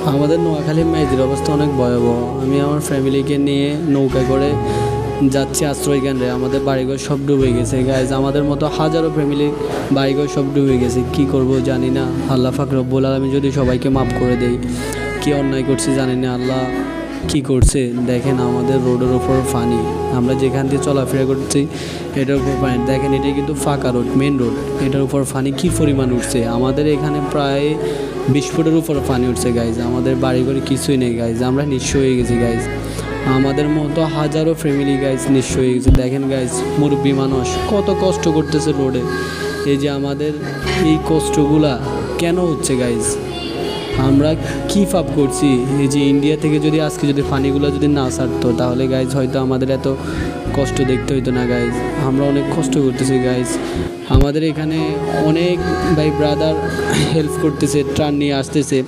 আমাদের নোয়াখালী মেয়েদের অবস্থা অনেক ভয়াবহ। আমি আমার ফ্যামিলিকে নিয়ে নৌকা করে যাচ্ছি আশ্রয় কেন্দ্রে। আমাদের বাড়িঘর সব ডুবে গেছে গাইজ। আমাদের মতো হাজারো ফ্যামিলি বাড়িঘর সব ডুবে গেছে। কি করব জানি না। আল্লাহ পাক রব্বুল আলামিন যদি সবাইকে মাফ করে দেই। কি অন্যায় করছি জানি না। আল্লাহ কি করছে দেখেন, আমাদের রোডের ওপর পানি। আমরা যেখান দিয়ে চলাফেরা করছি এটার উপর পানি। দেখেন এটা কিন্তু ফাঁকা রোড, মেন রোড, এটার উপর পানি কী পরিমাণ উঠছে। আমাদের এখানে প্রায় 20 ফুটের উপর পানি উঠছে গাইজ। আমাদের বাড়িঘরে কিছুই নেই গাইজ। আমরা নিঃস্ব হয়ে গেছি গাইজ। আমাদের মতো হাজারো ফ্যামিলি গাইজ নিঃস্ব হয়ে গেছে। দেখেন গাইজ, মুরব্বী মানুষ কত কষ্ট করতেছে রোডে। এই যে আমাদের এই কষ্টগুলা কেন হচ্ছে গাইজ? আমরা কি পাপ করছি? এই যে ইন্ডিয়া থেকে যদি আজকে যদি পানিগুলো যদি না ছাড়তো তাহলে গাইজ হয়তো আমাদের এত কষ্ট দেখতে হইতো না গাইজ। আমরা অনেক কষ্ট করতেছি গাইজ। আমাদের এখানে অনেক ভাই ব্রাদার হেল্প করতেছে, ত্রাণ নিয়ে আসতেছে।